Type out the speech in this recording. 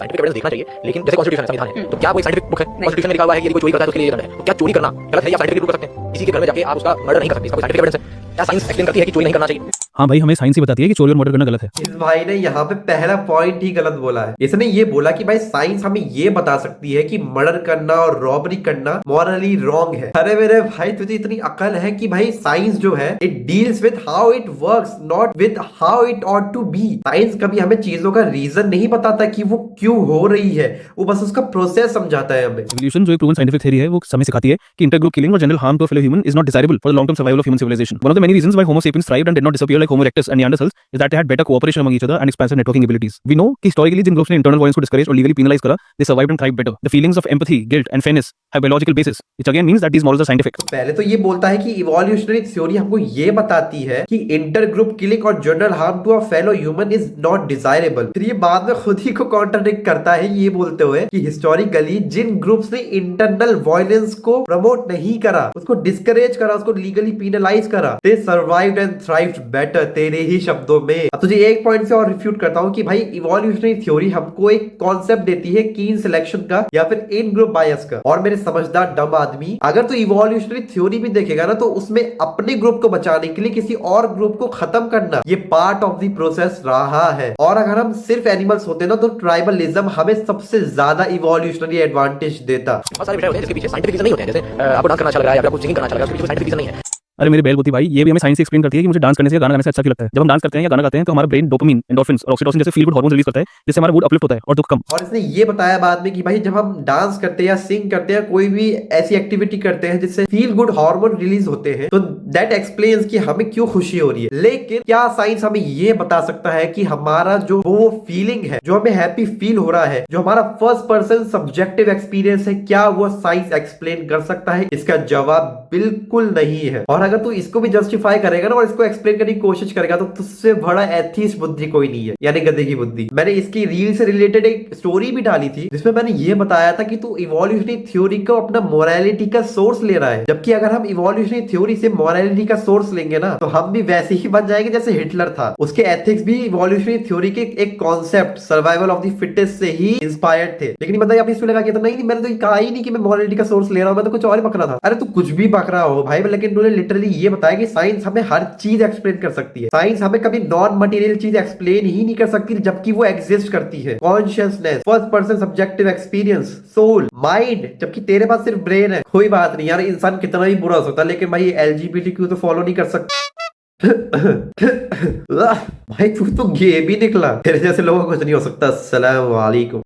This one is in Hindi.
साइंटिफिक एविडेंस देखना चाहिए, लेकिन जैसे कॉन्स्टिट्यूशन है, संविधान है, तो क्या कोई साइंटिफिक बुक है कॉन्स्टिट्यूशन में लिखा हुआ है कि यदि कोई चोरी करता है तो उसके लिए ये दंड है? तो क्या चोरी करना गलत है या साइंटिफिक प्रूव कर सकते हैं? किसी के घर में जाके आप उसका मर्डर नहीं कर सकते, इसका कोई साइंटिफिक एविडेंस है? क्या साइंस एक्सप्लेन करती है कि चोरी नहीं करना चाहिए? हाँ भाई, हमें साइंस ही बताती है कि चोरी और मर्डर करना गलत है। इस भाई ने यहाँ पे पहला पॉइंट ही गलत बोला है। इसने ये बोला कि भाई साइंस हमें ये बता सकती है कि मर्डर करना और रॉबरी करना मॉरली रॉन्ग है। अरे मेरे भाई, तुझे इतनी अकल है कि भाई साइंस जो है it deals with how it works, not with how it ought to be. Science कभी हमें चीजों का रीजन नहीं बताता कि वो क्यों हो रही है, वो बस उसका प्रोसेस समझाता है हमें। एवोल्यूशन जो एक प्रूवन साइंटिफिक थ्योरी है, वो हमें सिखाती है कि इंटरग्रुप किलिंग और general harm to a fellow human is not desirable for the long term survival of human civilisation. One of the many reasons why homo sapiens thrived and did not disappear like Homo erectus and Neanderthals is that they had better cooperation among each other and expansive networking abilities. We know कि historically जिन ग्रुप्स ने internal violence को discourage और legally penalize करा, they survived and thrived better. The feelings of empathy, guilt and fairness have biological basis, which again means that these morals are scientific. तो पहले तो ये बोलता है कि इवोल्यूशनरी थ्योरी हमको ये बताती है कि इंटर ग्रुप किलिंग और general harm to a fellow human is not desirable. फिर ये बाद में खुद ही को कॉन्ट्रडिक्ट करता है ये बोलते हुए कि हिस्टोरिकली जिन ग्रुप्स ने इंटरनल वायलेंस को प्रमोट नहीं करा, उसको डिस्करेज करा, उसको लीगली पेनलाइज करा, दे सर्वाइव्ड एंड थ्राइव्ड बेटर। तेरे ही शब्दों में अब तुझे एक पॉइंट से और रिफ्यूट करता हूं कि भाई इवोल्यूशनरी थ्योरी हमको एक कॉन्सेप्ट देती है कीन सिलेक्शन का या फिर इन ग्रुप बायस का। और मेरे समझदार डम आदमी, अगर तू इवोल्यूशनरी थ्योरी भी देखेगा ना, तो उसमें अपने ग्रुप को बचाने के लिए किसी और ग्रुप को खत्म करना ये पार्ट ऑफ द प्रोसेस रहा है। और अगर हम सिर्फ एनिमल्स होते ना, तो ट्राइबलिज्म हमें सबसे ज्यादा इवोल्यूशनरी एडवांटेज देता। बहुत सारे विषय होते हैं जिसके पीछे साइंटिफिक रीजन नहीं होते हैं, जैसे आपको डांस करना अच्छा लग रहा है या आपको सिंगिंग करना अच्छा लग रहा है, उसके पीछे साइंटिफिक रीजन नहीं है। अरे मेरे बेलबुद्धि भाई, ये भी हमें साइंस से एक्सप्लेन करती है कि मुझे डांस करने से गाना गाने से अच्छा क्यों लगता है। जब हम डांस करते हैं या गाना गाते हैं तो हमारा ब्रेन डोपामिन, एंडोर्फिन्स और ऑक्सीटोसिन जैसे फील गुड हार्मोन रिलीज करता है, जिससे हमारा मूड अपलिफ्ट होता है और दुख कम। और इसने ये बताया बाद में कि भाई जब हम डांस करते हैं या सिंग करते हैं, कोई भी ऐसी एक्टिविटी करते हैं जिससे फील गुड हार्मोन रिलीज होते हैं, तो दैट एक्सप्लेन्स कि हमें क्यों खुशी हो रही है। लेकिन क्या साइंस हमें ये बता सकता है कि हमारा जो वो फीलिंग है, जो हमें हैप्पी फील हो रहा है, जो हमारा फर्स्ट पर्सन सब्जेक्टिव एक्सपीरियंस है, क्या वो साइंस एक्सप्लेन कर सकता है? इसका जवाब बिल्कुल नहीं है। और अगर तू इसको भी जस्टिफाई करेगा ना और इसको एक्सप्लेन करने की कोशिश करेगा, तो तुझसे बड़ा एथीस्ट बुद्धि कोई नहीं है, यानी गधे की बुद्धि। मैंने इसकी रील से रिलेटेड एक स्टोरी भी डाली थी जिसमें मैंने ये बताया था कि तू इवोल्यूशनरी थ्योरी को अपना मोरालिटी का सोर्स ले रहा है, जबकि अगर हम इवोल्यूशनरी थ्योरी से मोरालिटी का सोर्स लेंगे ना, तो हम भी वैसे ही बन जाएंगे जैसे हिटलर था। उसके एथिक्स भी इवोल्यूशनरी थ्योरी के एक concept survival of the fittest से ही इंस्पायर्ड थे। लेकिन मतलब अपनी लगा कि तो नहीं, मैंने तो कहा ही नहीं कि मैं मोरालिटी का सोर्स ले रहा हूं, मैं तो कुछ और ही बक रहा था। अरे तू कुछ भी बक रहा हो भाई, लेकिन तूने लिटरली ये बताया कि साइंस हमें हर चीज एक्सप्लेन कर सकती है। साइंस हमें कभी नॉन मटेरियल चीज एक्सप्लेन ही नहीं कर सकती, जबकि वो एग्जिस्ट करती है। Consciousness, first person subjective experience, soul, mind, जबकि तेरे पास सिर्फ ब्रेन है। कोई बात नहीं यार, इंसान कितना ही बुरा हो सकता है, लेकिन भाई LGBTQ तो फॉलो नहीं कर सकता। भाई तू तो गे भी निकला, तेरे जैसे लोगों को कुछ नहीं हो सकता। अस्सलाम वालेकुम।